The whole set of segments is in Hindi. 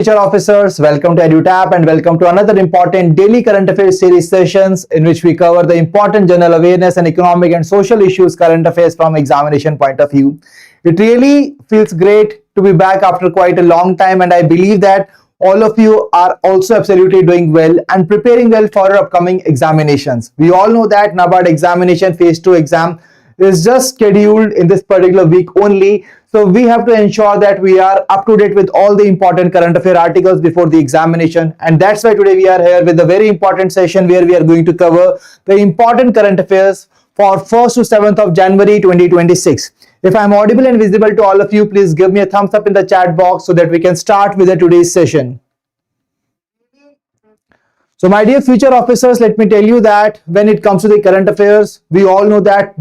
Teacher officers, welcome to EduTap and welcome to another important daily current affairs series sessions in which we cover the important general awareness and economic and social issues current affairs from examination point of view. It really feels great to be back after quite a long time, and I believe that all of you are also absolutely doing well and preparing well for our upcoming examinations. We all know that NABARD examination phase 2 exam is just scheduled in this particular week only. So we have to ensure that we are up to date with all the important current affair articles before the examination. And that's why today we are here with a very important session where we are going to cover the important current affairs for 1st to 7th of January 2026. If I'm audible and visible to all of you, please give me a thumbs up in the chat box so that we can start with today's session. So my dear future officers, let me tell you that when it comes to the current affairs, we all know that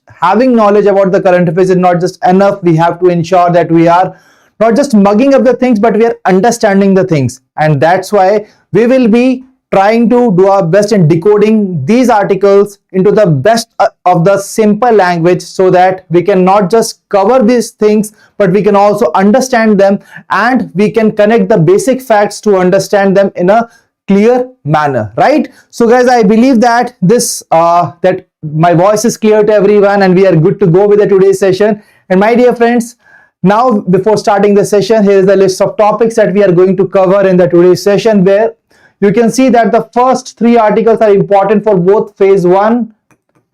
having knowledge about the current affairs is not just enough. We have to ensure that we are not just mugging up the things, but we are understanding the things. And that's why we will be trying to do our best in decoding these articles into the best of the simple language so that we can not just cover these things, but we can also understand them and we can connect the basic facts to understand them in a clear manner, right? So guys, I believe that that my voice is clear to everyone and we are good to go with today's session. And my dear friends, now before starting the session, here is the list of topics that we are going to cover in today's session, where you can see that the first 3 articles are important for both phase 1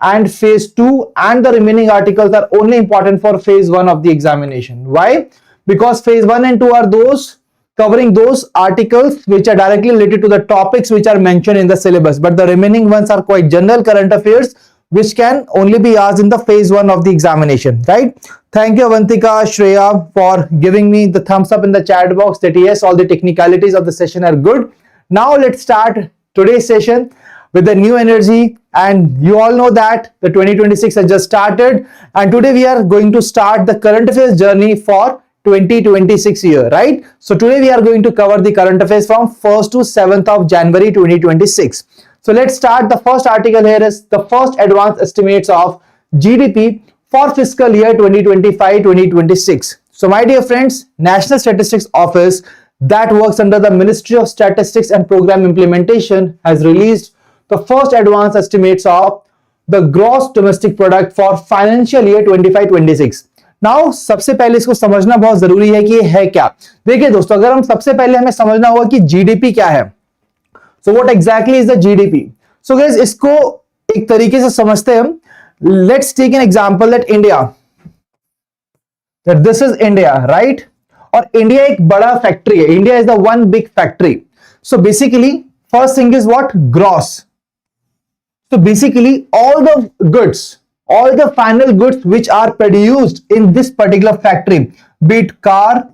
and phase 2, and the remaining articles are only important for phase 1 of the examination. Why? Because phase 1 and 2 are those covering those articles which are directly related to the topics which are mentioned in the syllabus, but the remaining ones are quite general current affairs which can only be asked in the phase 1 of the examination, right? Thank you Avantika, Shreya, for giving me the thumbs up in the chat box that yes, all the technicalities of the session are good. Now let's start today's session with the new energy, and you all know that the 2026 has just started, and today we are going to start the current affairs journey for 2026 year, right? So today we are going to cover the current affairs from 1st to 7th of January 2026. So let's start. The first article here is the first advanced estimates of GDP for fiscal year 2025-2026. So my dear friends, National Statistics Office that works under the Ministry of Statistics and Program Implementation has released the first advanced estimates of the gross domestic product for financial year 25-26. Now सबसे पहले इसको समझना बहुत जरूरी है कि ये है क्या। देखिए दोस्तों, अगर हम सबसे पहले हमें समझना होगा कि जीडीपी क्या है। So what exactly is the GDP? So guys, इसको एक तरीके से समझते हैं हम। Let's take an example that India, that this is India, right? और इंडिया एक बड़ा फैक्ट्री है। India is the one big factory. So basically first thing is what? Gross. So basically all the final goods which are produced in this particular factory, be it car,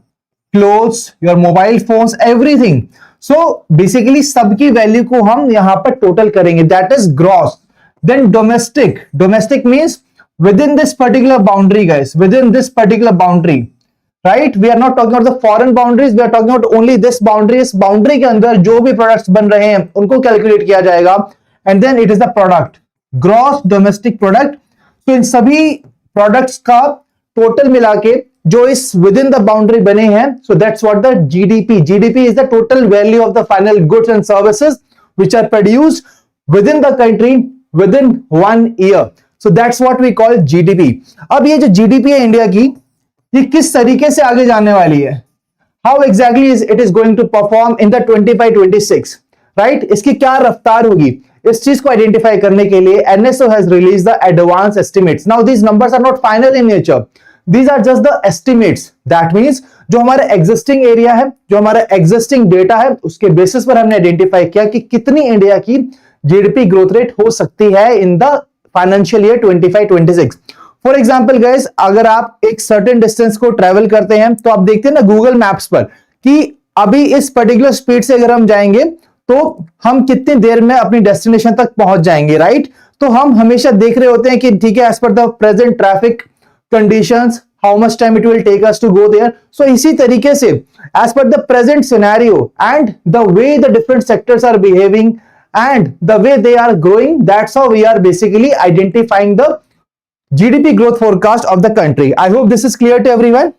clothes, your mobile phones, everything. So basically सबकी वैल्यू को हम यहां पर टोटल करेंगे, that is gross. Then domestic means within this particular boundary, guys, within this particular boundary, right? We are not talking about the foreign boundaries, we are talking about only this boundary. इस boundary के अंदर जो भी products बन रहे हैं उनको कैलकुलेट किया जाएगा, and then it is the product, gross domestic product. तो इन सभी प्रोडक्ट्स का टोटल मिला के जो इस विद इन द बाउंड्री बने हैं, so that's what the GDP is the total value of the final goods and services which are produced within the country within 1 year. So that's what we call GDP. अब ये जो जीडीपी है इंडिया की, ये किस तरीके से आगे जाने वाली है? How exactly it is going to perform in the 25-26, right? इसकी क्या रफ्तार होगी? इस चीज को आइडेंटिफाई करने के लिए NSO has released the advance estimates. Now these numbers are not final in nature, these are just the estimates. That means जो हमारा एग्जिस्टिंग एरिया है, जो हमारा एग्जिस्टिंग डेटा है, उसके बेसिस पर हमने आइडेंटिफाई किया कि कितनी इंडिया की जीडीपी ग्रोथ रेट हो सकती है in the financial year 25-26. For example guys, अगर आप एक सर्टेन डिस्टेंस को ट्रेवल करते हैं तो आप देखते हैं ना गूगल मैप्स पर कि अभी इस पर्टिकुलर स्पीड से अगर हम जाएंगे तो हम कितनी देर में अपनी डेस्टिनेशन तक पहुंच जाएंगे, राइट? तो हम हमेशा देख रहे होते हैं कि ठीक है, as per the present traffic conditions, how much time it will take us to go there. So इसी तरीके से as per the present scenario and the way the different sectors are behaving and the way they are growing, that's how we are basically identifying the GDP growth forecast of the country. I hope this is clear to everyone,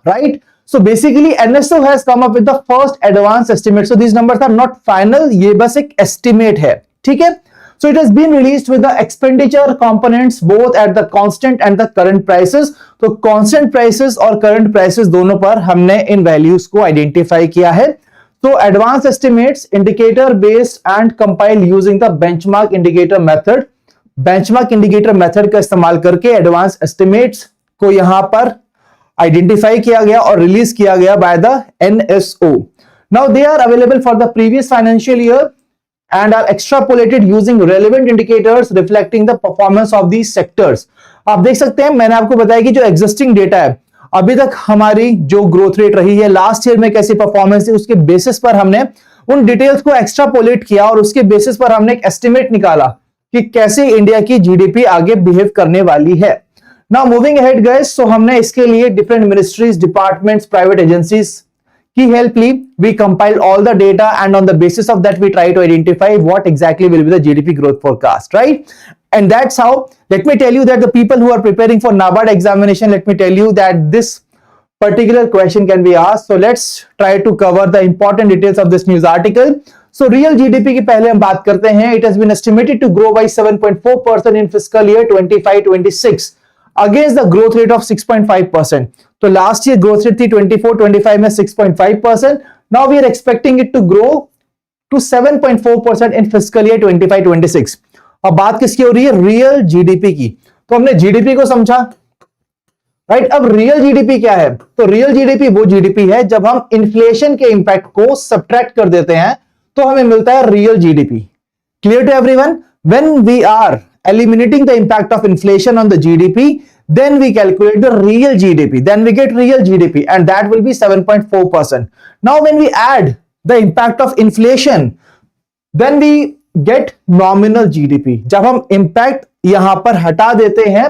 right? So basically NSO has come up with the first advanced estimate. So these numbers are not final, ये बस एक estimate है, ठीक है? So it has been released with the expenditure components both at the constant and the current prices. तो constant prices और current prices दोनों पर हमने इन values को identify किया है. So advanced estimates, indicator based and compiled using the benchmark indicator method. Benchmark indicator method का इस्तेमाल करके advanced estimates को यहां पर आइडेंटिफाई किया गया और रिलीज किया गया by the NSO. Now they are available for the previous financial year and are extrapolated using relevant indicators reflecting the performance of these sectors. आप देख सकते हैं, मैंने आपको बताया कि जो एग्जिस्टिंग डेटा है, अभी तक हमारी जो ग्रोथ रेट रही है, लास्ट ईयर में कैसी परफॉर्मेंस है, उसके बेसिस पर हमने उन डिटेल्स को एक्स्ट्रापोलेट किया और उसके बेसिस पर हमने एक एस्टिमेट निकाला कि कैसे इंडिया की जीडीपी आगे बिहेव करने वाली है. Now moving ahead guys, so हमने इसके लिए different ministries, departments, private agencies की help Lee. We compiled all the data and on the basis of that we try to identify what exactly will be the GDP growth forecast, right? And that's how, let me tell you that the people who are preparing for NABARD examination, let me tell you that this particular question can be asked. So let's try to cover the important details of this news article. So real GDP की पहले हम बात करते हैं. It has been estimated to grow by 7.4% in fiscal year 25-26. Against the growth rate of 6.5%. तो लास्ट ईयर ग्रोथ रेट थी 24-25 में 6.5%. Now we are expecting it to grow to 7.4% in fiscal year 25-26. अब बात किसकी हो रही है? रियल जीडीपी की. तो हमने जीडीपी को समझा, राइट? अब रियल जीडीपी क्या है? तो रियल जीडीपी वो जीडीपी है जब हम इन्फ्लेशन के इंपैक्ट को सब्ट्रैक्ट कर देते हैं तो हमें मिलता है real GDP. Clear to everyone? When we are eliminating the impact of inflation on the GDP, then we calculate the real GDP, then we get real GDP and that will be 7.4%. Now when we add the impact of inflation, then we get nominal GDP. जब हम impact यहां पर हटा देते हैं,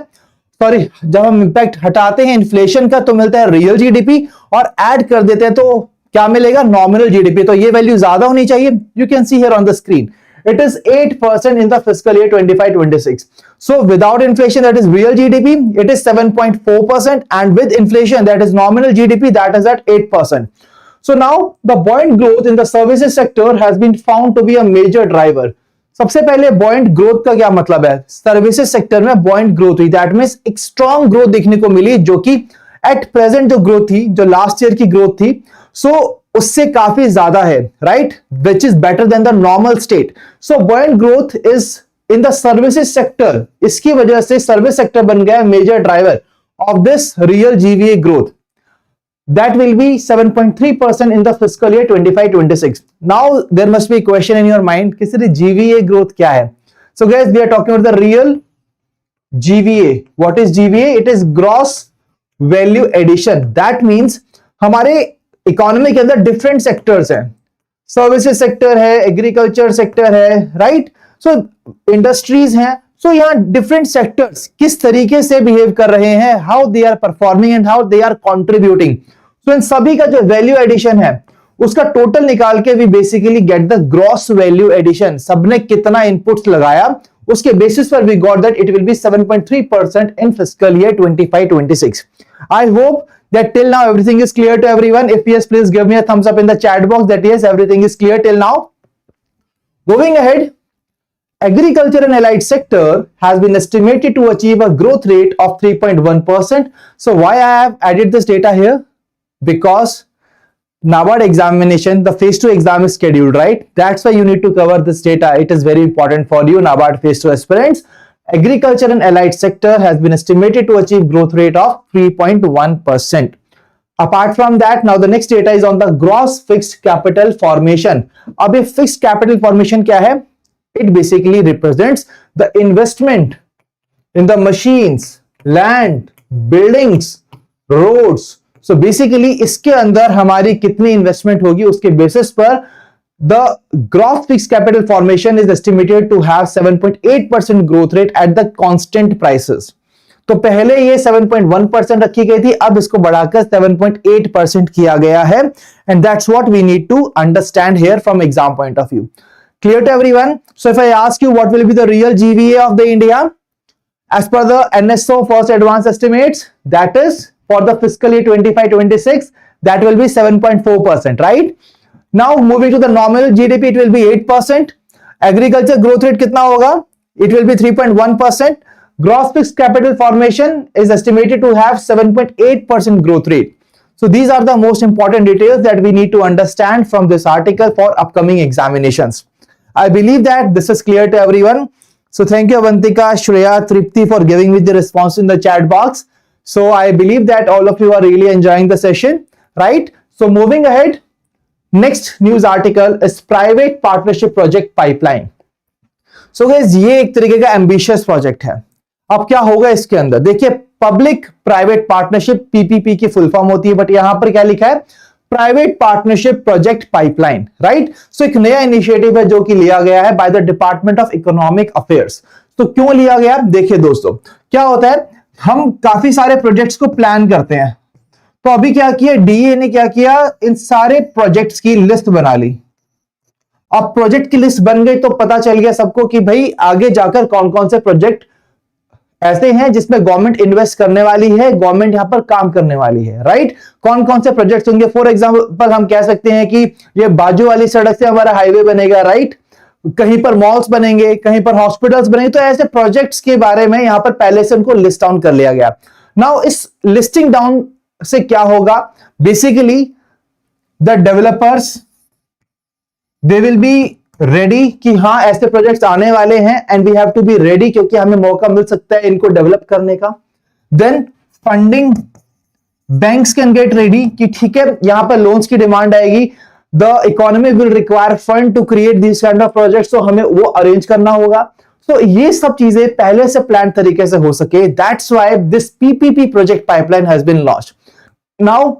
जब हम impact हटाते हैं inflation का तो मिलता है real GDP और add कर देते हैं तो क्या मिलेगा? nominal GDP. तो ये वैल्यू ज्यादा होनी चाहिए. You can see here on the screen. It is 8% in the fiscal year 25-26. So without inflation, that is real GDP, it is 7.4%, and with inflation, that is nominal GDP, that is at 8%. So now the buoyant growth in the services sector has been found to be a major driver. सबसे पहले buoyant growth का क्या मतलब है? सर्विसेज सेक्टर में buoyant growth हुई, that means एक strong growth देखने को मिली जो कि at present जो growth थी, जो last year की growth थी, so उससे काफी ज्यादा है, right? Which is better than the normal state. So buoyant growth is in the services sector. इसकी वजह से सर्विस सेक्टर बन गया major driver of this real GVA growth. That will be 7.3% in the fiscal year 25-26. Now there must be a question in your mind कि सिर्फ GVA growth क्या है? So guys, we are talking about the real GVA. What is GVA? It is gross value addition. That means हमारे इकोनॉमी के अंदर डिफरेंट सेक्टर्स हैं. सर्विसेज सेक्टर है, एग्रीकल्चर सेक्टर है, राइट? सो इंडस्ट्रीज हैं. सो यहाँ डिफरेंट सेक्टर्स किस तरीके से बिहेव कर रहे हैं, how they are performing and how they are contributing. So इन सभी का जो वैल्यू एडिशन है उसका टोटल निकाल के we basically get the gross value addition. सबने कितना इनपुट्स लगाया उसके बेसिस पर we got that it will be 7.3% in fiscal year 25-26. I hope that till now everything is clear to everyone. If yes, please give me a thumbs up in the chat box that yes, everything is clear till now. Moving ahead, agriculture and allied sector has been estimated to achieve a growth rate of 3.1%. So why I have added this data here? Because NABARD examination, the phase 2 exam is scheduled, right? That's why you need to cover this data. It is very important for you, NABARD phase 2 aspirants. Agriculture and allied sector has been estimated to achieve growth rate of 3.1%. Apart from that, now the next data is on the gross fixed capital formation. अब ये fixed capital formation क्या है? It basically represents the investment in the machines, land, buildings, roads. So basically इसके अंदर हमारी कितनी इन्वेस्टमेंट होगी उसके बेसिस पर the gross fixed capital formation is estimated to have 7.8% growth rate at the constant prices. तो पहले ये 7.1% रखी गई थी, अब इसको बढ़ाकर 7.8% किया गया है. And that's what we need to understand here from exam point of view. Clear to everyone? So if I ask you what will be the real GVA of the India as per the NSO first advanced estimates, that is for the fiscal year 25-26, that will be 7.4%, right? Now moving to the nominal GDP, it will be 8%. Agriculture growth rate कितना होगा? It will be 3.1%. Gross fixed capital formation is estimated to have 7.8% growth rate. So these are the most important details that we need to understand from this article for upcoming examinations. I believe that this is clear to everyone. So thank you Avantika, Shreya, Tripti for giving me the response in the chat box. So I believe that all of you are really enjoying the session, right? So moving ahead, next news article is private partnership project pipeline. So guys, ये एक तरीके का ambitious project है. अब क्या होगा इसके अंदर? देखिए, पब्लिक प्राइवेट पार्टनरशिप पीपीपी की फुल फॉर्म होती है, बट यहां पर क्या लिखा है? Private partnership project pipeline, right? So एक नया इनिशिएटिव है जो कि लिया गया है by the department of economic affairs. तो क्यों लिया गया? देखिए दोस्तों, क्या होता है, हम काफी सारे प्रोजेक्ट्स को प्लान करते हैं. तो अभी क्या किया डीए ने? क्या किया? इन सारे प्रोजेक्ट्स की लिस्ट बना ली. अब प्रोजेक्ट की लिस्ट बन गई तो पता चल गया सबको कि भाई आगे जाकर कौन कौन से प्रोजेक्ट ऐसे हैं जिसमें गवर्नमेंट इन्वेस्ट करने वाली है, गवर्नमेंट यहां पर काम करने वाली है, राइट? कौन कौन से प्रोजेक्ट्स होंगे? फॉर एग्जांपल हम कह सकते हैं कि ये बाजू वाली सड़क से हमारा हाईवे बनेगा, राइट? कहीं पर मॉल्स बनेंगे, कहीं पर हॉस्पिटल्स बनेंगे. तो ऐसे प्रोजेक्ट्स के बारे में यहां पर पहले से उनको लिस्ट डाउन कर लिया गया. नाउ इस लिस्टिंग डाउन से क्या होगा? Basically the developers they will be ready कि हाँ ऐसे प्रोजेक्ट्स आने वाले हैं and we have to be ready, क्योंकि हमें मौका मिल सकता है इनको डेवलप करने का. Then funding, banks can get ready कि ठीक है यहां पर लोन्स की डिमांड आएगी, the economy will require fund to create this kind of projects, तो हमें वो अरेंज करना होगा. तो ये सब चीजें पहले से प्लान तरीके से हो सके, that's why this PPP project pipeline has been launched. Now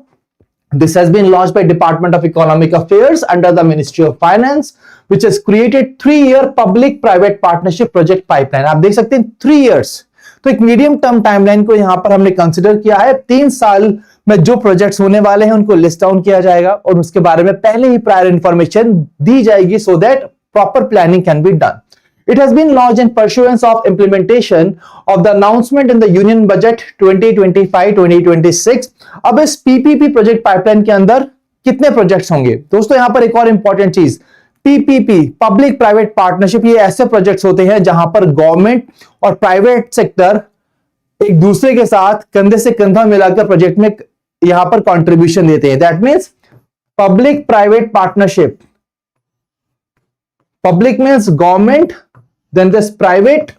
this has been launched by Department of Economic Affairs under the Ministry of Finance, which has created 3-year public-private partnership project pipeline. आप देख सकते हैं 3 years. तो एक मीडियम टर्म टाइमलाइन को यहां पर हमने कंसिडर किया है. 3 साल में जो प्रोजेक्ट्स होने वाले हैं उनको लिस्ट डाउन किया जाएगा और उसके बारे में पहले ही प्रायर इंफॉर्मेशन दी जाएगी so that proper planning can be done. It has been launched in pursuance of implementation of the announcement in the Union Budget 2025-2026. अब इस पीपीपी प्रोजेक्ट पाइपलाइन के अंदर कितने प्रोजेक्ट्स होंगे? दोस्तों यहां पर एक और इंपॉर्टेंट चीज, पीपीपी पब्लिक प्राइवेट पार्टनरशिप, ये ऐसे प्रोजेक्ट्स होते हैं जहां पर गवर्नमेंट और प्राइवेट सेक्टर एक दूसरे के साथ कंधे से कंधा मिलाकर प्रोजेक्ट में यहां पर कंट्रीब्यूशन देते हैं. That means public private partnership. Public means government, then this private.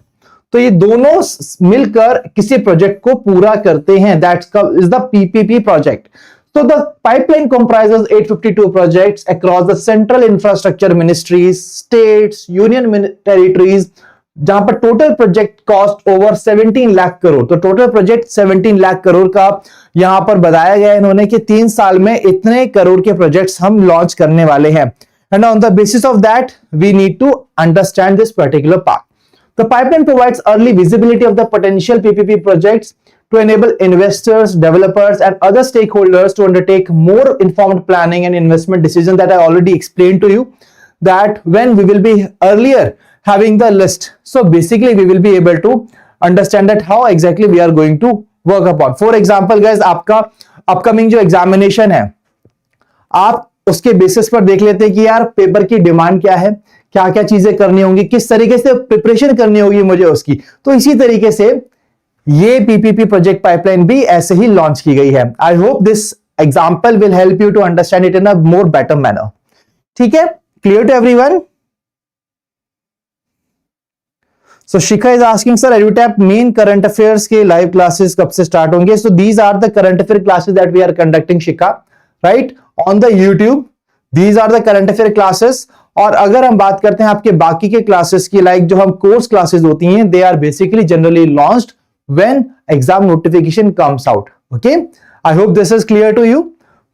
तो ये दोनों मिलकर किसी प्रोजेक्ट को पूरा करते हैं. That's is the PPP project. So the pipeline comprises 852 projects across the central infrastructure ministries, states, union territories, जहां पर total project cost over 17 lakh crore. तो टोटल प्रोजेक्ट 17 लाख करोड़ का यहां पर बताया गया इन्होंने कि 3 साल में इतने करोड़ के प्रोजेक्ट्स हम लॉन्च करने वाले हैं. And on the basis of that, we need to understand this particular part. The pipeline provides early visibility of the potential PPP projects to enable investors, developers, and other stakeholders to undertake more informed planning and investment decisions that I already explained to you. That when we will be earlier having the list, so basically we will be able to understand that how exactly we are going to work upon. For example, guys, आपका upcoming जो examination है, आप उसके बेसिस पर देख लेते हैं कि यार पेपर की डिमांड क्या है, क्या क्या चीजें करनी होंगी, किस तरीके से प्रिपरेशन करनी होगी मुझे उसकी. तो इसी तरीके से ये पीपीपी प्रोजेक्ट पाइपलाइन भी ऐसे ही लॉन्च की गई है. I hope this example will help you to understand it in a more better manner. ठीक है, clear to everyone? So Shikha is asking sir EduTap main current affairs के लाइव क्लासेस कब से स्टार्ट होंगे? So these are the current affair classes that we are conducting Shikha, right, on the YouTube. These are the current affair classes. और अगर हम बात करते हैं आपके बाकी के क्लासेस की, लाइक जो हम कोर्स क्लासेस होती हैं, they are basically generally launched when exam notification comes out. Okay, I hope this is clear to you.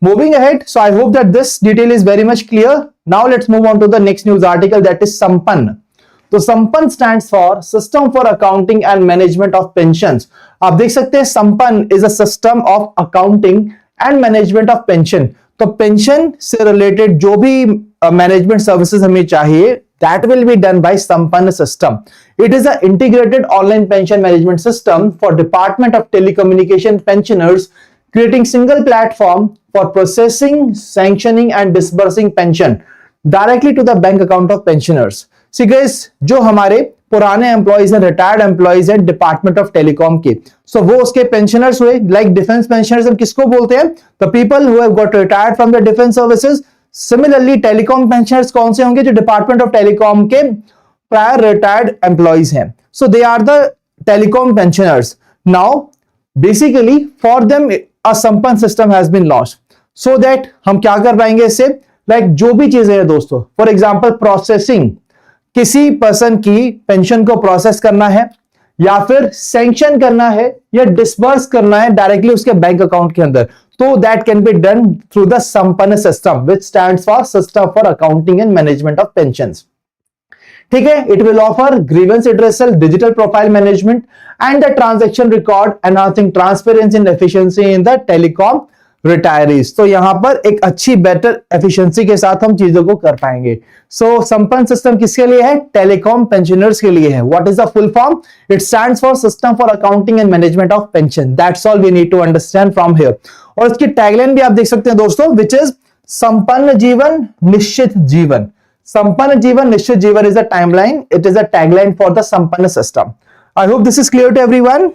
Moving ahead, so I hope that this detail is very much clear. Now let's move on to the next news article, that is Sampann. तो Sampann stands for System for Accounting and Management of Pensions. आप देख सकते हैं Sampann is a system of accounting and management of pension. तो पेंशन से रिलेटेड जो भी मैनेजमेंट सर्विसेज हमें चाहिए, that will be done by Sampann system. It is an integrated online pension management system for Department of Telecommunication pensioners creating single platform for processing, sanctioning and disbursing pension directly to the bank account of pensioners. See guys, जो हमारे पुराने एम्प्लॉइज हैं, रिटायर्ड एम्प्लॉइज हैं डिपार्टमेंट ऑफ टेलीकॉम के, सो वो उसके पेंशनर्स हुए, लाइक डिफेंस पेंशनर्स हम किसको बोलते हैं? The people who have got retired from the defence services. Similarly telecom pensioners कौन से होंगे? जो डिपार्टमेंट ऑफ टेलीकॉम के प्रायर रिटायर्ड एम्प्लॉइज हैं. So they are the telecom pensioners. Now basically for them a Sampann system has been launched so that हम क्या कर पाएंगे इससे, लाइक जो भी चीजें हैं दोस्तों, फॉर एग्जांपल प्रोसेसिंग, किसी पर्सन की पेंशन को प्रोसेस करना है या फिर सैंक्शन करना है या डिसबर्स करना है डायरेक्टली उसके बैंक अकाउंट के अंदर, तो that can be done through the Sampann system which stands for system for accounting and management of pensions. ठीक है, it will offer grievance redressal, digital profile management and the transaction record, enhancing transparency and efficiency in the telecom retirees. तो यहां पर एक अच्छी बेटर एफिशिएंसी के साथ हम चीजों को कर पाएंगे. सो संपन्न सिस्टम किसके लिए है? टेलीकॉम पेंशनर्स के लिए है. What is the full form? It stands for system for accounting and management of pension. That's all we need to understand from here. और इसकी टैगलाइन भी आप देख सकते हैं दोस्तों, विच इज संपन्न जीवन निश्चित जीवन. संपन्न जीवन निश्चित जीवन is a timeline. It is a tagline for the Sampann system. I hope this is clear to everyone.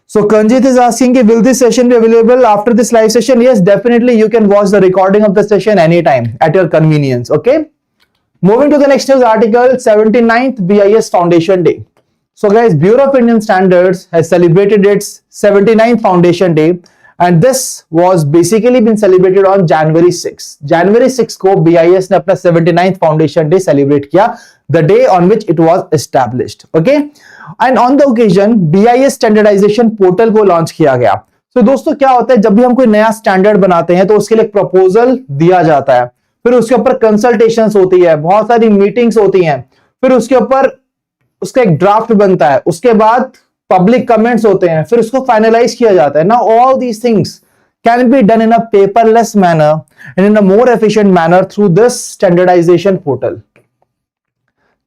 So Kanjit is asking, will this session be available after this live session? Yes, definitely. You can watch the recording of the session anytime at your convenience. Okay. Moving to the next news article, 79th BIS Foundation Day. So guys, Bureau of Indian Standards has celebrated its 79th Foundation Day. And this was basically been celebrated on January 6. January 6 को BIS ने अपना 79th Foundation Day celebrate किया, the day on which it was established. Okay, and on the occasion BIS standardization portal को launch किया गया. So दोस्तों क्या होता है, जब भी हम कोई नया स्टैंडर्ड बनाते हैं तो उसके लिए एक प्रपोजल दिया जाता है, फिर उसके ऊपर कंसल्टेशंस होती है, बहुत सारी मीटिंग्स होती हैं, फिर उसके ऊपर उसका एक ड्राफ्ट बनता है, उसके बाद पब्लिक कमेंट्स होते हैं, फिर उसको फाइनलाइज किया जाता है. Now all these things can be done in a paperless manner and in a more efficient manner through this standardisation portal.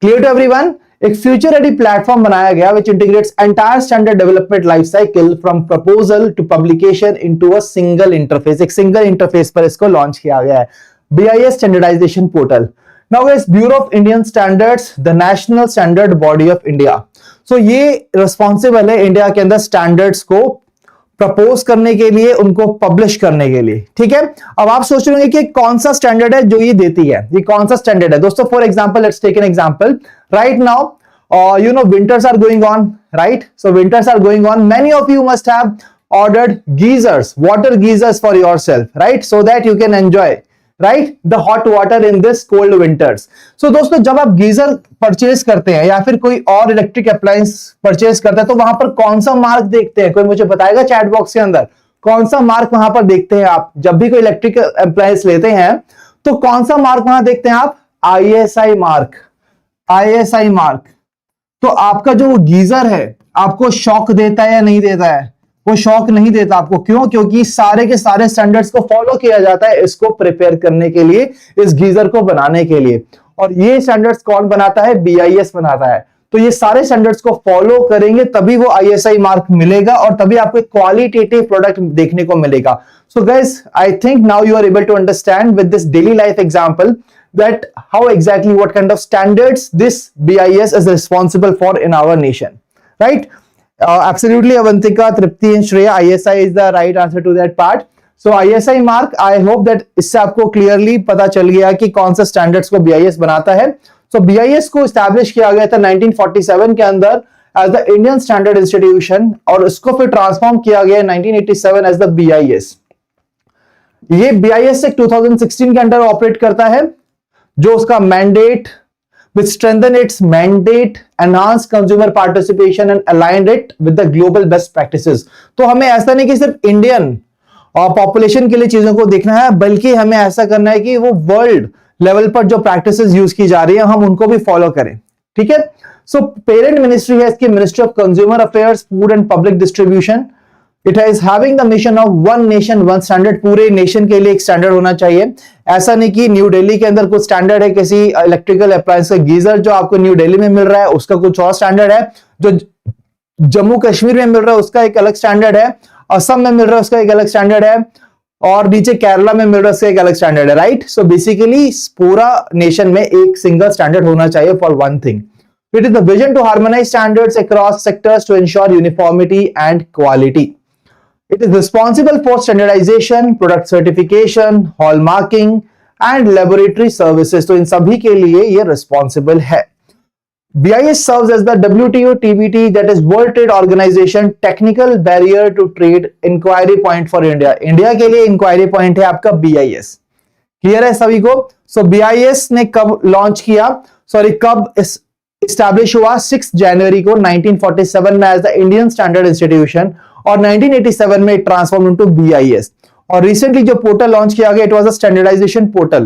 Clear to everyone? एक फ्यूचर रेडी प्लेटफॉर्म बनाया गया which integrates entire standard development life cycle from proposal to publication into a single interface. एक सिंगल इंटरफेस पर इसको लॉन्च किया गया है, BIS standardisation portal. Now guys, Bureau of Indian Standards, the national standard body of India. So ये रिस्पॉन्सिबल है इंडिया के अंदर स्टैंडर्ड्स को प्रपोज करने के लिए, उनको पब्लिश करने के लिए. ठीक है, अब आप सोच रहे होंगे कि कौन सा स्टैंडर्ड है जो ये देती है, ये कौन सा स्टैंडर्ड है दोस्तों? For example, let's take an example. Right now you know winters are going on, right? So winters are going on. Many of you must have ordered geysers, water geysers for yourself, right? So that you can enjoy, right, the hot water in this cold winters. So दोस्तों, जब आप गीजर परचेज करते हैं या फिर कोई और इलेक्ट्रिक अप्लायंस परचेज करते हैं तो वहां पर कौन सा मार्क देखते हैं? कोई मुझे बताएगा चैट बॉक्स के अंदर, कौन सा मार्क वहां पर देखते हैं आप? जब भी कोई इलेक्ट्रिक अप्लायंस लेते हैं तो कौन सा मार्क वहां देखते हैं आप? ISI mark. ISI mark. तो आपका जो गीजर है आपको शॉक देता है या नहीं देता है? वो शॉक नहीं देता आपको. क्यों? क्योंकि सारे के सारे स्टैंडर्ड्स को फॉलो किया जाता है इसको प्रिपेयर करने के लिए, इस गीजर को बनाने के लिए. और ये स्टैंडर्ड्स कौन बनाता है? BIS बनाता है. तो ये सारे स्टैंडर्ड्स को फॉलो करेंगे तभी वो ISI मार्क मिलेगा और तभी आपको एक क्वालिटेटिव प्रोडक्ट देखने को मिलेगा. So guys, I think now you are able to understand with this daily life example that how exactly what kind of standards this BIS is responsible for in our nation, right? Absolutely, Avantika, Tripti and Shreya, ISI is the right answer to that part. So ISI mark, I hope that इससे आपको clearly पता चल गया कि कौन सा standards को BIS बनाता है. So BIS को establish किया गया था 1947 के अंदर as the Indian Standard Institution और इसको फिर transform किया गया 1987 as the BIS. ये BIS से 2016 के अंदर ऑपरेट करता है, जो उसका mandate which strengthen its mandate, enhance consumer participation and aligned it with the global best practices. तो हमें ऐसा नहीं कि सिर्फ इंडियन पॉपुलेशन के लिए चीजों को देखना है, बल्कि हमें ऐसा करना है कि वो वर्ल्ड लेवल पर जो प्रैक्टिसेस यूज की जा रही है हम उनको भी फॉलो करें. ठीक है. सो पेरेंट मिनिस्ट्री है इसकी ministry of consumer affairs, food and public distribution. It is having the mission of one nation one standard. पूरे नेशन के लिए एक स्टैंडर्ड होना चाहिए. ऐसा नहीं कि न्यू दिल्ली के अंदर कुछ स्टैंडर्ड है किसी इलेक्ट्रिकल अप्लायंस का गीजर जो आपको न्यू दिल्ली में मिल रहा है उसका कुछ और स्टैंडर्ड है, जो जम्मू कश्मीर में मिल रहा है उसका एक अलग स्टैंडर्ड है, असम में मिल रहा है उसका एक अलग स्टैंडर्ड है, और नीचे केरला में मिल रहा है उसका एक अलग स्टैंडर्ड है, राइट। सो बेसिकली पूरा नेशन में एक सिंगल स्टैंडर्ड होना चाहिए for one thing. It is the vision to harmonize standards across sectors to ensure uniformity and quality. It is responsible for standardization, product certification, hallmarking and laboratory services. तो इन सभी के लिए ये responsible है. BIS serves as the WTO TBT, that is World Trade Organization technical barrier to trade inquiry point for India. India के लिए inquiry point है आपका BIS. क्लियर है सभी को? So BIS ने कब लॉन्च किया, कब इस्टेब्लिश हुआ? 6 जनवरी को 1947 में as the Indian standard institution, और 1987 में ट्रांसफॉर्म इनटू BIS. और रिसेंटली जो पोर्टल लॉन्च किया गया, it was a standardisation portal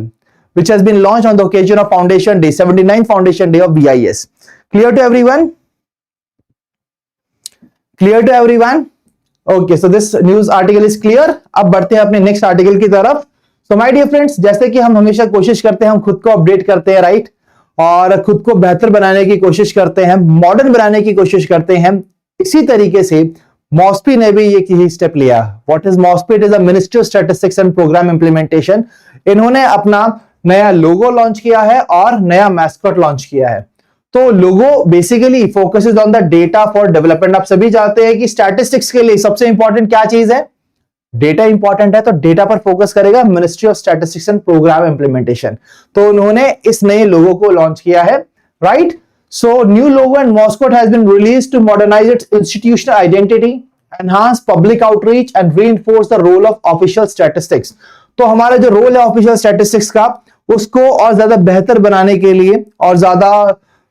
which has been launched on the occasion of foundation day, 79th foundation day of BIS. Clear to everyone? Clear to everyone? Okay, so this news article is clear. अब बढ़ते हैं अपने नेक्स्ट आर्टिकल की तरफ. सो माय डियर फ्रेंड्स, जैसे कि हम हमेशा कोशिश करते हैं, हम खुद को अपडेट करते हैं, राइट, और खुद को बेहतर बनाने की कोशिश करते हैं, मॉडर्न बनाने की कोशिश करते हैं. इसी तरीके से मॉस्पी ने भी ये स्टेप लिया. What is MoSPI? It is a ministry of statistics and programme implementation. इन्होंने अपना नया लोगो लॉन्च किया है और नया मैस्कॉट लॉन्च किया है. तो logo basically focuses on the data for development. आप सभी जानते हैं कि स्टैटिस्टिक्स के लिए सबसे इंपॉर्टेंट क्या चीज है? डेटा इंपॉर्टेंट है, तो डेटा पर फोकस करेगा ministry of statistics and programme implementation. तो उन्होंने इस नए लोगो को लॉन्च किया है, right. So new logo and mascot has been released to modernise its institutional identity, enhance public outreach and reinforce the role of official statistics. तो हमारा जो रोल है ऑफिशियल स्टैटिस्टिक्स का, उसको और ज्यादा बेहतर बनाने के लिए और ज्यादा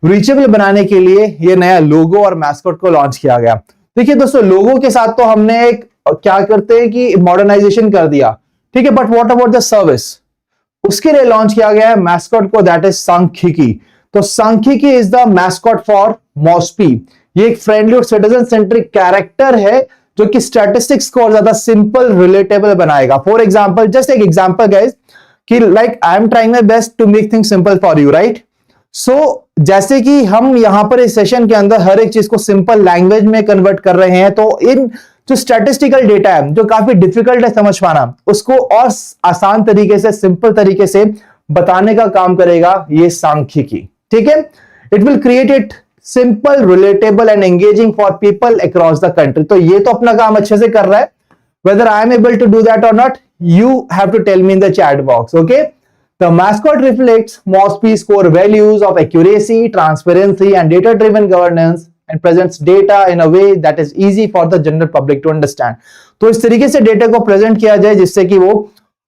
रीचेबल बनाने के लिए ये नया लोगो और मैस्कॉट को लॉन्च किया गया. देखिए दोस्तों, लोगो के साथ तो हमने एक क्या करते हैं कि मॉडर्नाइजेशन कर दिया, ठीक है, but what about the service? उसके लिए लॉन्च किया गया है मैस्कॉट को, दैट इज सांख्यिकी. तो सांख्यिकी इज द मैस्कॉट फॉर मॉस्पी. ये एक फ्रेंडली और सिटीजन सेंट्रिक कैरेक्टर है जो कि स्टैटिस्टिक्स को और ज्यादा सिंपल, रिलेटेबल बनाएगा. फॉर एग्जांपल, जस्ट एक एग्जांपल गाइस, कि like I am trying my best to make things simple for you, right. So जैसे कि हम यहां पर इस सेशन के अंदर हर एक चीज को सिंपल लैंग्वेज में कन्वर्ट कर रहे हैं, तो इन जो स्टैटिस्टिकल डेटा है जो काफी डिफिकल्ट है समझ पाना, उसको और आसान तरीके से, सिंपल तरीके से बताने का काम करेगा ये सांख्यिकी. ठीक है, it will create it simple, relatable and engaging for people across the country. तो ये तो अपना काम अच्छे से कर रहा है. Whether I am able to do that और not, you have to tell me in the chat box. Okay, the mascot reflects MOSP's core values of accuracy, transparency and data driven governance and presents data in a way that is easy for the general public to understand. तो इस तरीके से डेटा को प्रेजेंट किया जाए जिससे कि वो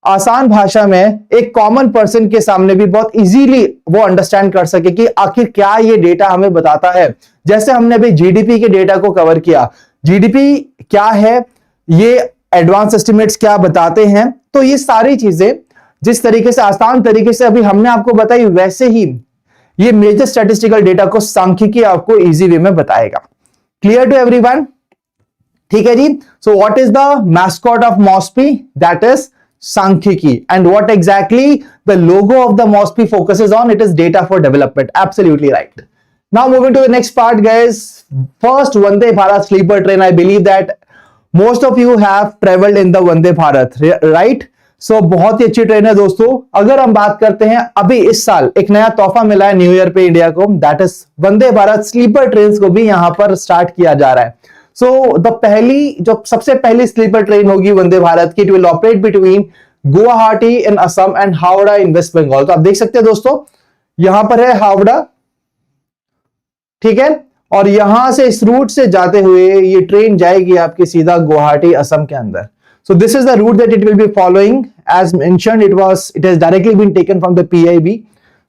आसान भाषा में एक कॉमन पर्सन के सामने भी बहुत इजीली वो अंडरस्टैंड कर सके कि आखिर क्या ये डेटा हमें बताता है. जैसे हमने अभी जीडीपी के डेटा को कवर किया, जीडीपी क्या है, ये एडवांस एस्टिमेट्स क्या बताते हैं, तो ये सारी चीजें जिस तरीके से आसान तरीके से अभी हमने आपको बताई, वैसे ही ये मेजर स्टैटिस्टिकल डेटा को सांख्यिकी आपको इजी वे में बताएगा. Clear to everyone? ठीक है जी. So what is the mascot of MoSPI? That is Sankhyiki. And what exactly the logo of the MoSPI focuses on? It is data for development. Absolutely right. Now moving to the next part guys. First, Vande Bharat sleeper train. I believe that most of you have traveled in the Vande Bharat, right? So बहुत ही अच्छी ट्रेन है दोस्तों. अगर हम बात करते हैं, अभी इस साल एक नया तोहफा मिला है न्यू ईयर पे इंडिया को, that is Vande Bharat sleeper train को भी यहां पर स्टार्ट किया जा रहा है. सो द जो सबसे पहली स्लीपर ट्रेन होगी वंदे भारत की, it will operate between Guwahati in Assam and Howrah in West Bengal. तो आप देख सकते हैं दोस्तों, यहां पर है हावड़ा, ठीक है, और यहां से इस रूट से जाते हुए ये ट्रेन जाएगी आपकी सीधा गुवाहाटी असम के अंदर. So this is the route that it will be following. As mentioned, it has directly been taken from the PIB.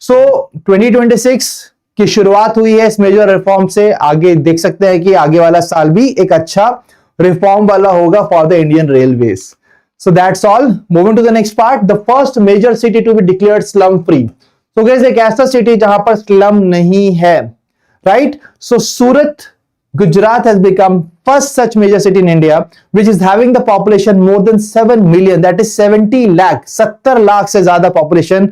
सो 2026 की शुरुआत हुई है इस मेजर रिफॉर्म से. आगे देख सकते हैं कि आगे वाला साल भी एक अच्छा रिफॉर्म वाला होगा for the Indian railways. So that's all. Moving to the next part. The first major city to be declared slum free. तो गाइस, एक ऐसा सिटी जहां पर स्लम नहीं है, right? So Surat, Gujarat has become first such major city in India which is having the population more than 7 million, that is 70 lakh, 70 lakh से ज्यादा पॉपुलेशन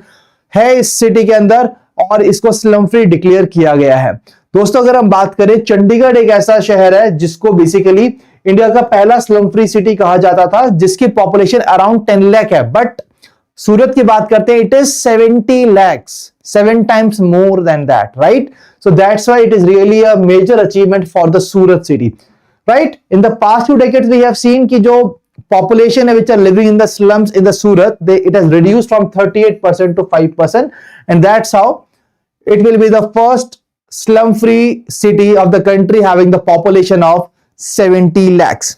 है इस सिटी के अंदर, और इसको स्लम फ्री डिक्लेयर किया गया है. दोस्तों अगर हम बात करें, चंडीगढ़ एक ऐसा शहर है जिसको बेसिकली इंडिया का पहला स्लम फ्री सिटी कहा जाता था, जिसकी पॉपुलेशन अराउंड 10 लाख है। बट सूरत की बात करते हैं, it is 70 lakhs, 7 times more than that, right? So that's why it is really a major achievement for the Surat city, right? In the past 2 decades we have seen कि जो population which are living in the slums in the Surat, it has reduced from 38% to 5%, and that's how it will be the first slum free city of the country having the population of 70 lakhs.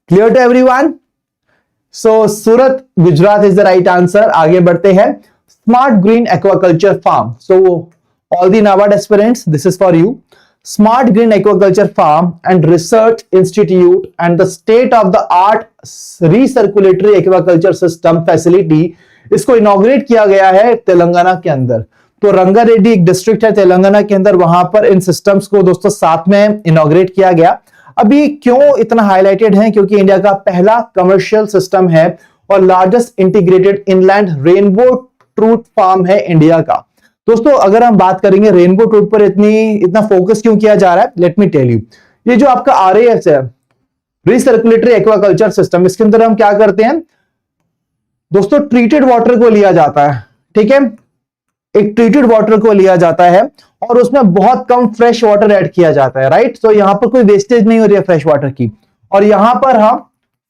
Clear to everyone? So Surat, Gujarat is the right answer. आगे बढ़ते हैं. Smart Green Aquaculture Farm. So all the NABARD aspirants, this is for you. Smart Green Aquaculture Farm and Research Institute and the state of the art recirculatory aquaculture system facility, इसको इनॉग्रेट किया गया है तेलंगाना के अंदर. तो रंगारेड्डी एक डिस्ट्रिक्ट है तेलंगाना के अंदर, वहां पर इन सिस्टम्स को दोस्तों साथ में इनॉग्रेट किया गया. अभी क्यों इतना हाईलाइटेड है? क्योंकि इंडिया का पहला कमर्शियल सिस्टम है और largest integrated inland rainbow trout farm है इंडिया का. दोस्तों अगर हम बात करेंगे रेनबो ट्रूथ पर इतना फोकस क्यों किया जा रहा है, लेट मी टेल यू. ये जो आपका RAS है, रिसर्कुलेटरी एक्वाकल्चर सिस्टम, इसके अंदर हम क्या करते हैं दोस्तों, ट्रीटेड वाटर को लिया जाता है. ठीक है, एक ट्रीटेड वाटर को लिया जाता है और उसमें बहुत कम फ्रेश वाटर ऐड किया जाता है, राइट? तो यहां पर कोई वेस्टेज नहीं हो रही है फ्रेश वाटर की, और यहां पर हम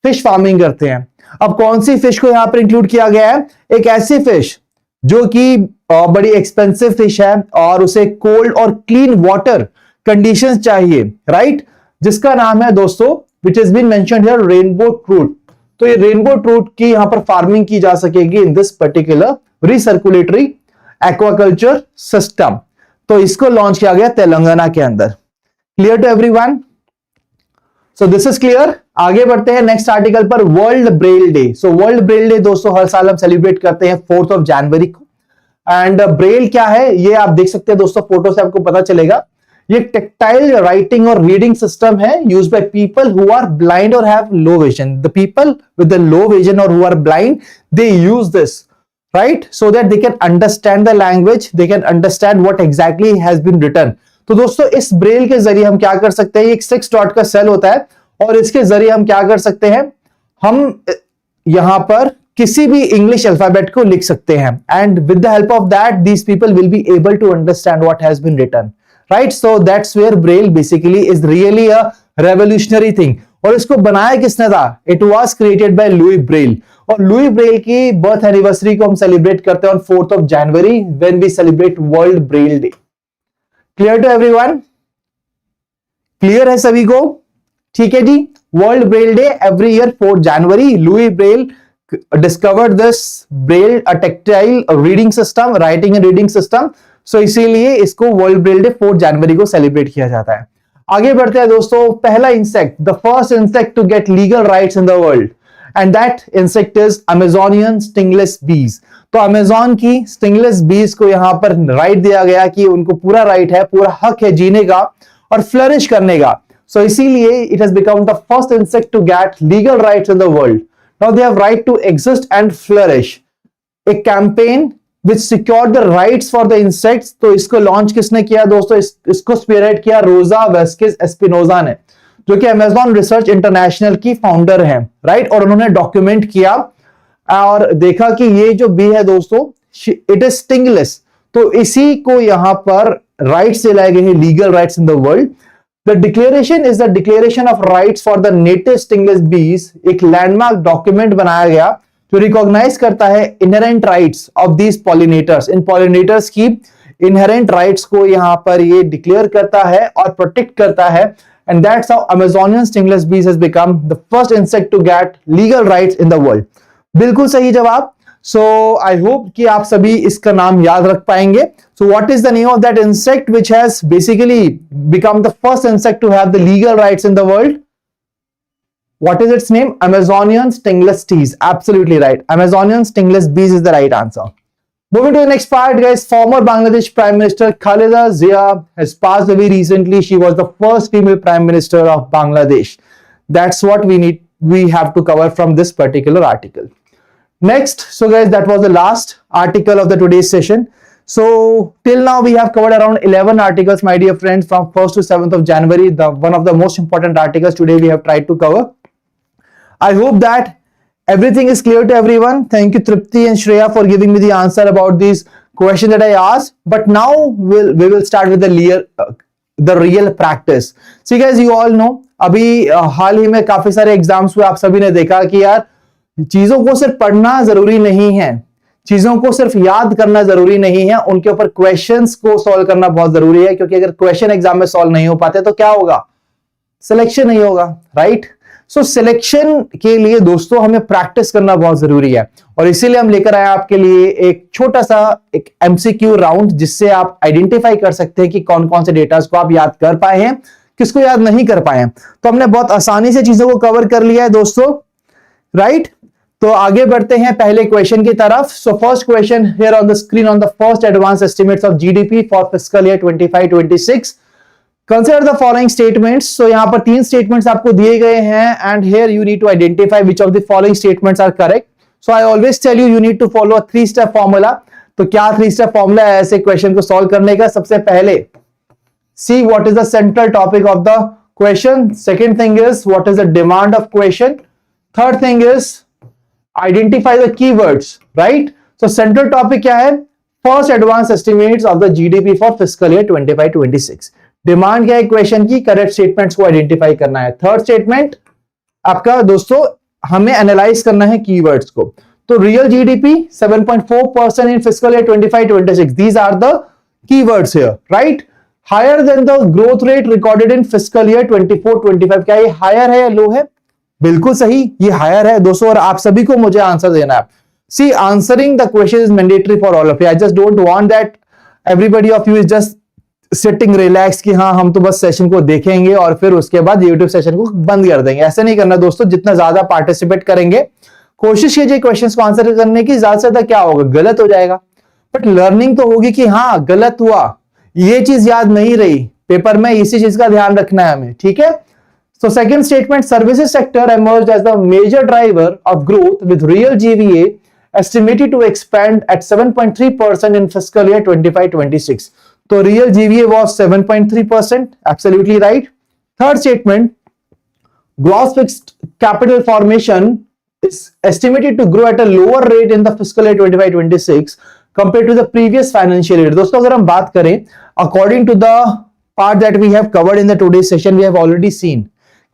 फिश फार्मिंग करते हैं. अब कौन सी फिश को यहां पर इंक्लूड किया गया है? एक ऐसी फिश जो कि बड़ी एक्सपेंसिव फिश है और उसे कोल्ड और क्लीन वाटर कंडीशंस चाहिए, राइट? जिसका नाम है दोस्तों, which is been mentioned here, rainbow trout. तो ये रेनबो ट्रूथ की यहां पर फार्मिंग की जा सकेगी in this particular recirculatory aquaculture system. तो इसको लॉन्च किया गया तेलंगाना के अंदर. Clear to everyone? So this is clear. आगे बढ़ते हैं नेक्स्ट आर्टिकल पर, world Braille day. So world Braille day दोस्तों हर साल हम सेलिब्रेट करते हैं 4 जनवरी को. एंड ब्रेल क्या है ये आप देख सकते हैं दोस्तों, फोटो से आपको पता चलेगा. ये टेक्टाइल राइटिंग और रीडिंग सिस्टम है used by people who are blind और have low vision. The people with the low vision और who are blind, they use this, right, so that they can understand the language, they can understand what exactly has been written. तो दोस्तों इस ब्रेल के जरिए हम क्या कर सकते हैं, एक 6 डॉट का सेल होता है और इसके जरिए हम क्या कर सकते हैं, हम यहां पर किसी भी इंग्लिश अल्फाबेट को लिख सकते हैं. And with the help of that these people will be able to understand what has been written, right? So that's where Braille basically is really a revolutionary thing. और इसको बनाया किसने था? It was created by Louis Braille. और लुई ब्रेल की बर्थ एनिवर्सरी को हम सेलिब्रेट करते हैं on 4 January when we celebrate world Braille day. Clear to everyone? Clear है सभी को? ठीक है जी. World Braille day every year 4 January. Louis Braille discovered this Braille, a tactile reading system, writing and reading system. So इसीलिए इसको वर्ल्ड ब्रेल डे 4 जनवरी को सेलिब्रेट किया जाता है. आगे बढ़ते हैं दोस्तों. पहला insect, the first insect to get legal rights in the world, and that insect is Amazonian stingless bees. तो अमेजोन की स्टिंगलेस बीज को यहां पर राइट दिया गया कि उनको पूरा राइट है, पूरा हक है जीने का और फ्लरिश करने का. सो इसीलिए it has become the first insect to get legal rights in the world. Now they have right to exist and flourish. A campaign which secure the rights for the insects. तो इसको लॉन्च किसने किया दोस्तों? इसको स्पीयरहेड किया रोजा वेस्किस एस्पिनोजा ने, जो कि अमेजॉन रिसर्च इंटरनेशनल की फाउंडर हैं, राइट? और उन्होंने डॉक्यूमेंट किया और देखा कि ये जो बी है दोस्तों, इट इज स्टिंगलेस. तो इसी को यहां पर राइट्स दिलाए गए हैं, legal rights in the world. The declaration is the declaration of rights for the native stingless बीज. एक लैंडमार्क डॉक्यूमेंट बनाया गया जो रिकॉग्नाइज करता है inherent rights of these pollinators. In pollinators की इनहेरेंट राइट्स को यहां पर ये डिक्लेयर करता है और प्रोटेक्ट करता है. And that's how Amazonian stingless bees has become the first insect to get legal rights in the world. बिल्कुल सही जवाब. So I hope कि आप सभी इसका नाम याद रख पाएंगे. So what is the name of that insect which has basically become the first insect to have the legal rights in the world? What is its name? Amazonian stingless bees. Absolutely right. Amazonian stingless bees is the right answer. Moving to the next part, guys. Former Bangladesh Prime Minister Khaleda Zia has passed away recently. She was the first female Prime Minister of Bangladesh. That's what we have to cover from this particular article. Next, so guys, that was the last article of the today's session. So till now we have covered around 11 articles, my dear friends, from 1st to 7th of January. One of the most important articles today we have tried to cover. I hope that everything is clear to everyone. Thank you Tripti and Shreya for giving me the answer about these questions that I asked. But now we will start with the real practice. See guys, you all know अभी हाल ही में काफी सारे एग्जाम्स हुए. आप सभी ने देखा कि यार चीजों को सिर्फ पढ़ना जरूरी नहीं है, चीजों को सिर्फ याद करना जरूरी नहीं है, उनके ऊपर क्वेश्चंस को सॉल्व करना बहुत जरूरी है. क्योंकि अगर क्वेश्चन एग्जाम में सॉल्व नहीं हो पाते तो क्या होगा, सिलेक्शन नहीं होगा, राइट. सो सिलेक्शन के लिए दोस्तों हमें प्रैक्टिस करना बहुत जरूरी है, और इसीलिए हम लेकर आए आपके लिए एक छोटा सा एक एमसीक्यू राउंड, जिससे आप आइडेंटिफाई कर सकते हैं कि कौन कौन से डेटा को आप याद कर पाए हैं, किसको याद नहीं कर पाए हैं. तो हमने बहुत आसानी से चीजों को कवर कर लिया है दोस्तों, राइट. तो आगे बढ़ते हैं पहले क्वेश्चन की तरफ. So first question here on the screen, on the first advance estimates of GDP for fiscal year 25-26. Consider the following statements. So यहां पर 3 स्टेटमेंट्स आपको दिए गए हैं, and here you need to identify which of the following statements are correct. So I always tell you need to follow a 3 step formula. तो क्या 3 स्टेप फॉर्मूला है ऐसे क्वेश्चन को सॉल्व करने का? सबसे पहले see what is the central topic of the question. Second thing is what is the demand of question. Third thing is identify the keywords, right. So central topic क्या है? First advanced estimates of the GDP for fiscal year 25-26. Demand क्या है क्वेश्चन की? करेक्ट स्टेटमेंट्स को आइडेंटिफाई करना है. थर्ड स्टेटमेंट आपका दोस्तों हमें एनालाइज करना है कीवर्ड्स को. तो real GDP 7.4% in fiscal year 25-26. These are the keywords here, right. Higher than the growth rate recorded in fiscal year 24-25. क्या ये हायर है या लो है? बिल्कुल सही, ये हायर है दोस्तों, और आप सभी को मुझे आंसर देना है. See answering the question is mandatory for all of you. I just don't want that everybody of you is just sitting relax कि हाँ हम तो बस सेशन को देखेंगे और फिर उसके बाद यूट्यूब सेशन को बंद कर देंगे. ऐसे नहीं करना दोस्तों. जितना ज्यादा पार्टिसिपेट करेंगे, कोशिश कीजिए क्वेश्चंस को आंसर करने की. ज्यादा से ज्यादा क्या होगा, गलत हो जाएगा, बट लर्निंग तो होगी कि हाँ गलत हुआ, ये चीज याद नहीं रही पेपर में, इसी चीज का ध्यान रखना है हमें, ठीक है. So second statement, services sector emerged as the major driver of growth with real GVA estimated to expand at 7.3% in fiscal year 25-26. So real GVA was 7.3%, absolutely right. Third statement, gross fixed capital formation is estimated to grow at a lower rate in the fiscal year 25-26 compared to the previous financial year. दोस्तों अगर हम बात करें, according to the part that we have covered in the today's session, we have already seen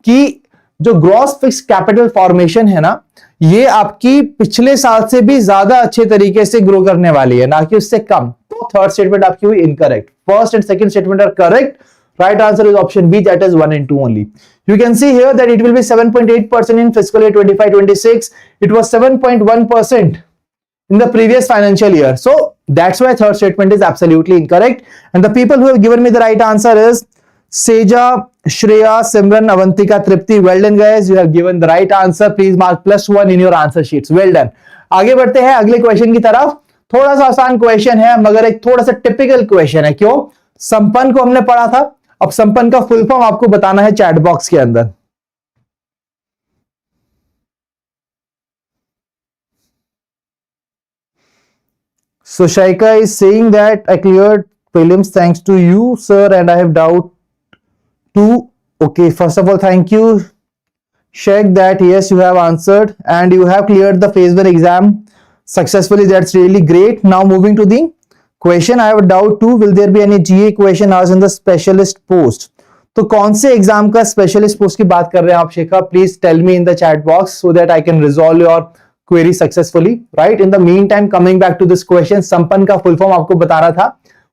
कि जो ग्रॉस फिक्स कैपिटल फॉर्मेशन है ना, ये आपकी पिछले साल से भी ज्यादा अच्छे तरीके से ग्रो करने वाली है, ना कि उससे कम. तो थर्ड स्टेटमेंट आपकी हुई incorrect. First and second statement are correct. Right answer is option B, that is 1 and 2 only. You can see here that it will be 7.8% in fiscal year 25-26. It was 7.1% in the previous financial year. So that's why third statement is absolutely incorrect. And the people who have given me the right answer is Seja, Shreya, Simran, Avantika, Tripti. Well done guys, you have given the right answer. Please mark +1 in your answer sheets. Well done. आगे बढ़ते हैं अगले क्वेश्चन की तरफ. थोड़ा सा आसान क्वेश्चन है, मगर एक थोड़ा सा टिपिकल क्वेश्चन है. क्यों? संपन्न को हमने पढ़ा था, अब संपन्न का फुल फॉर्म आपको बताना है चैट बॉक्स के अंदर. So Shaika is saying that I cleared prelims thanks to you, sir, and I have doubt too. Okay, first of all, thank you. Check that yes, you have answered and you have cleared the phase 1 exam successfully. That's really great. Now moving to the question, I have a doubt too. Will there be any GA question asked in the specialist post? तो कौन से एग्जाम का स्पेशलिस्ट पोस्ट की बात कर रहे हैं आप शेखा? Please tell me in the chat box so that I can resolve your query successfully. Right, in the mean time coming back to this question, Sampann का फुल फॉर्म आपको बता रहा था.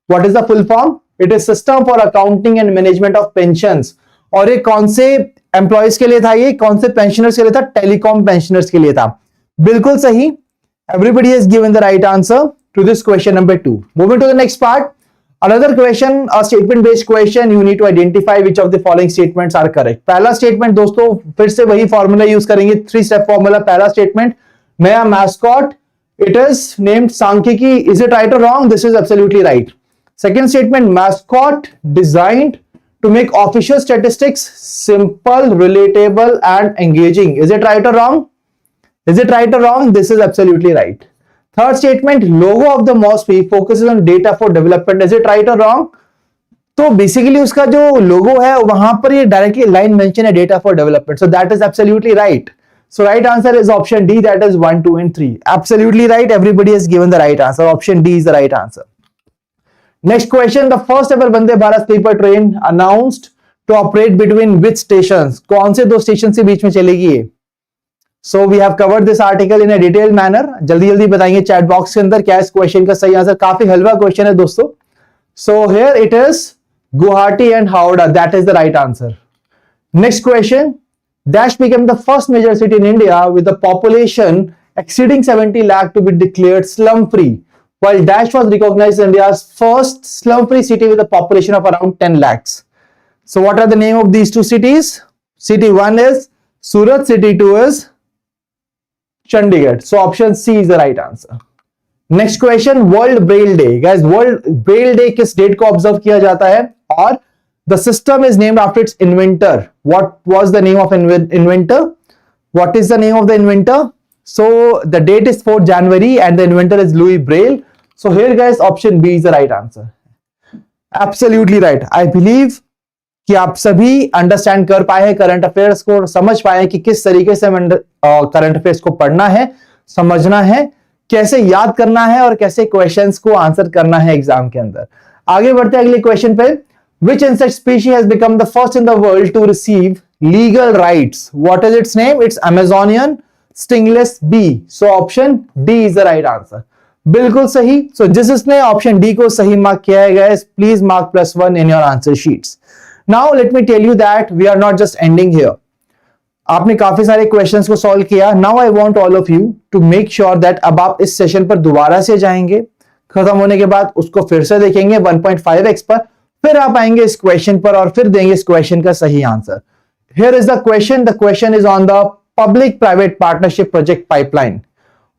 What is the full form? It is system for accounting and management of pensions. और ये कौन से एम्प्लॉयज के लिए था? ये कौन से पेंशनर्स के लिए था? टेलीकॉम पेंशनर्स के लिए था. बिल्कुल सही. Everybody has given the right answer to this question number 2. Moving to the next part. Another question, a statement based question. You need to identify which of the following statements are correct. पहला स्टेटमेंट दोस्तों फिर से वही फॉर्मूला यूज करेंगे, 3 स्टेप फॉर्मूला. पहला स्टेटमेंट, नया mascot, it is named Sankhyiki. Is it right or wrong? This is absolutely right. Second statement, mascot designed to make official statistics simple, relatable and engaging. Is it right or wrong? Is it right or wrong? This is absolutely right. Third statement, logo of the MoSPI focuses on data for development, is it right or wrong? तो बेसिकली उसका जो लोगो है वहां पर ये डायरेक्टली लाइन मेंशन है data for development, so that is absolutely right. So right answer is option D, that is 1, 2 and 3. Absolutely right. Everybody has given the right answer. Option D is the right answer. Next question, the first ever Vande Bharat sleeper train announced to operate between which stations? कौन से दो स्टेशन से बीच में चलेगी ये? So we have covered this article in a detailed manner. जल्दी जल्दी बताएंगे चैट बॉक्स के अंदर क्या इस क्वेश्चन का सही आंसर. काफी हलवा क्वेश्चन है दोस्तों. So here it is Guwahati and Howrah. That is the right answer. Next question. Dash became the first major city in India with a population exceeding 70 lakh to be declared slum-free, while Dash was recognized as India's first slum-free city with a population of around 10 lakhs. So what are the name of these two cities? City 1 is Surat, city 2 is Chandigarh. So option C is the right answer. Next question, World Braille Day. Guys, World Braille Day किस डेट को ऑब्जर्व किया जाता है? और the system is named after its inventor. What was the name of inventor? What is the name of the inventor? So the date is 4th January and the inventor is Louis Braille. So here guys, option B is the right answer. Absolutely right. I believe कि आप सभी अंडरस्टैंड कर पाए हैं करंट अफेयर्स को, समझ पाए हैं कि किस तरीके से करंट अफेयर्स को पढ़ना है, समझना है, कैसे याद करना है और कैसे क्वेश्चंस को आंसर करना है एग्जाम के अंदर. आगे बढ़ते हैं अगले क्वेश्चन पे. Which insect species has become the first in the world to receive legal rights? What is its name? It's Amazonian stingless bee. So option D is the right answer. बिल्कुल सही. So जिसने option D को सही मार्क किया है guys, please mark +1 in your answer sheets. Now let me tell you that we are not just ending here. आपने काफी सारे क्वेश्चंस को सॉल्व किया. Now I want all of you to make sure that अब आप इस सेशन पर दोबारा से जाएंगे, खत्म होने के बाद उसको फिर से देखेंगे 1.5x पर, फिर आप आएंगे इस क्वेश्चन पर और फिर देंगे इस क्वेश्चन का सही answer. Here is the question is on the public private partnership project pipeline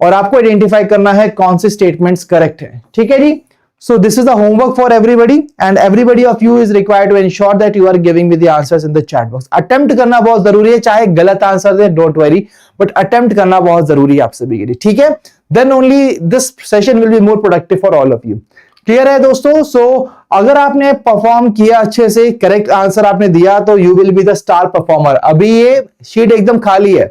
और आपको आइडेंटिफाई करना है कौन से स्टेटमेंट्स करेक्ट है. ठीक है जी. So this is the homework for everybody and everybody of you is required to ensure that you are giving with the answers in the chat box. Attempt करना बहुत जरूरी है, चाहे गलत आंसर दे, डोंट वरी, बट अटेम्प्ट करना बहुत जरूरी है आप सभी के लिए. ठीक है. Then only this session will be more productive for all of you. Clear है दोस्तों? सो अगर आपने परफॉर्म किया अच्छे से, करेक्ट आंसर आपने दिया, तो you will be the star performer. अभी ये शीट एकदम खाली है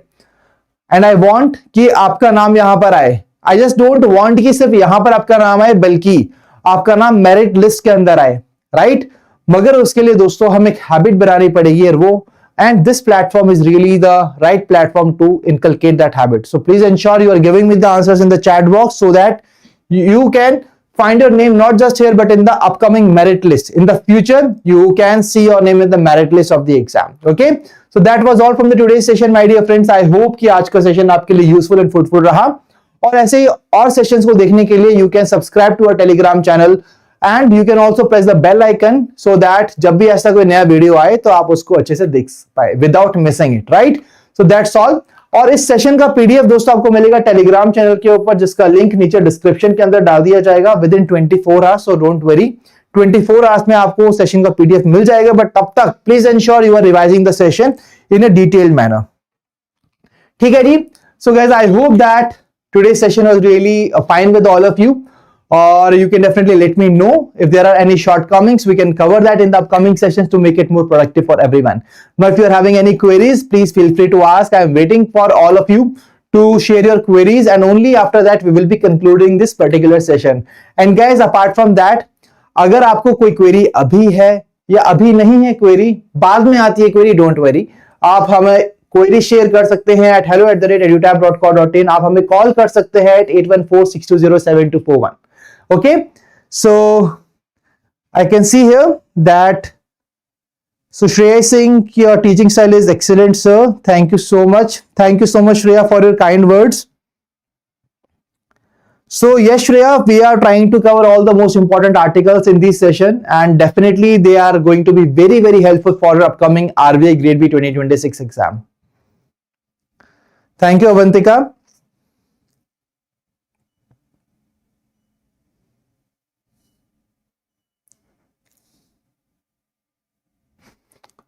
एंड आई वांट कि आपका नाम यहां पर आए. आई जस्ट डोंट वांट कि सिर्फ यहां पर आपका नाम आए, बल्कि आपका नाम मेरिट लिस्ट के अंदर आए. राइट? मगर उसके लिए दोस्तों हमें एक हैबिट बनानी पड़ेगी और वो, and this platform is really the right platform to inculcate that habit. So please ensure you are giving with the answers in the chat box so that you can find your name not just here but in the upcoming merit list. In the future you can see your name in the merit list of the exam. Okay, so that was all from the today's session my dear friends. I hope कि आज का सेशन आपके लिए यूजफुल एंड फ्रूटफुल रहा और ऐसे ही और सेशंस को देखने के लिए you can subscribe to our telegram channel and you can also press the bell icon so that जब भी ऐसा कोई नया वीडियो आए तो आप उसको अच्छे से देख पाए without missing it. Right, so that's all. और इस सेशन का पीडीएफ दोस्तों आपको मिलेगा टेलीग्राम चैनल के ऊपर, जिसका लिंक नीचे डिस्क्रिप्शन के अंदर डाल दिया जाएगा with in 24 hours. So don't worry, 24 hours में आपको सेशन का पीडीएफ मिल जाएगा. बट तब तक please ensure you are revising the session in a detailed manner. ठीक है जी. So guys, I hope that today's session was really fine with all of you, or you can definitely let me know if there are any shortcomings. We can cover that in the upcoming sessions to make it more productive for everyone. Now if you are having any queries, please feel free to ask. I am waiting for all of you to share your queries and only after that we will be concluding this particular session. And guys, apart from that, अगर आपको कोई query अभी है या अभी नहीं है, query बाद में आती है query, don't worry, आप हमें क्वेरी शेयर कर सकते हैं at hello@edutap.co.in. आप हमें कॉल कर सकते हैं at 8146207241. Okay, so I can see here that Shreya Singh, your teaching style is excellent, sir. Thank you so much. Thank you so much, Shreya, for your kind words. So yes, Shreya, we are trying to cover all the most important articles in this session and definitely they are going to be very, very helpful for your upcoming RBI Grade B 2026 exam. Thank you, Avantika.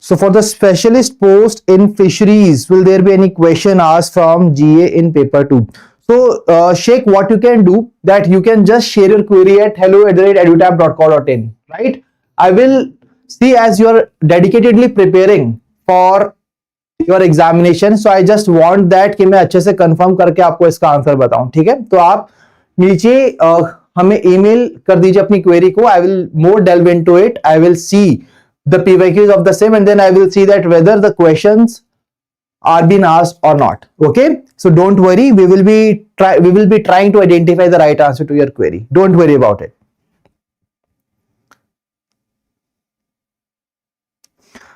So for the specialist post in fisheries, will there be any question asked from GA in paper 2? So Sheikh, what you can do that you can just share your query at hello@edutap.co.in, right? I will see as you are dedicatedly preparing for your examination, so I just want that कि मैं अच्छे से confirm करके आपको इसका आंसर बताऊं, ठीक है? तो आप नीचे हमें email कर दीजिए अपनी query को. I will more delve into it. I will see the PYQs of the same, and then I will see that whether the questions are being asked or not. Okay, so don't worry, we will be trying to identify the right answer to your query. Don't worry about it.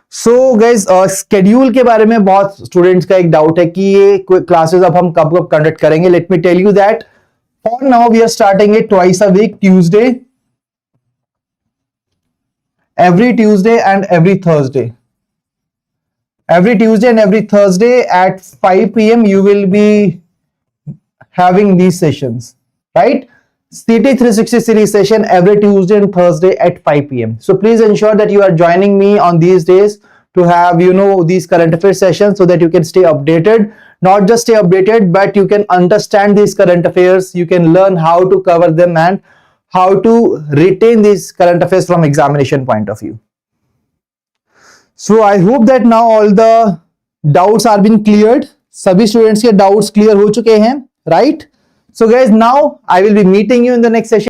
So guys, schedule के बारे में बहुत students का एक doubt है कि ये classes अब हम कब conduct करेंगे. Let me tell you that for now we are starting it twice a week, Tuesday, every Tuesday and every Thursday. Every Tuesday and every Thursday at 5 p.m. you will be having these sessions, right? CT 360 series session every Tuesday and Thursday at 5 p.m. So please ensure that you are joining me on these days to have, you know, these current affairs sessions so that you can stay updated. Not just stay updated, but you can understand these current affairs. You can learn how to cover them and how to retain these current affairs from examination point of view. So I hope that now all the doubts are being cleared. सभी students के doubts clear हो चुके हैं, right? So guys, now I will be meeting you in the next session.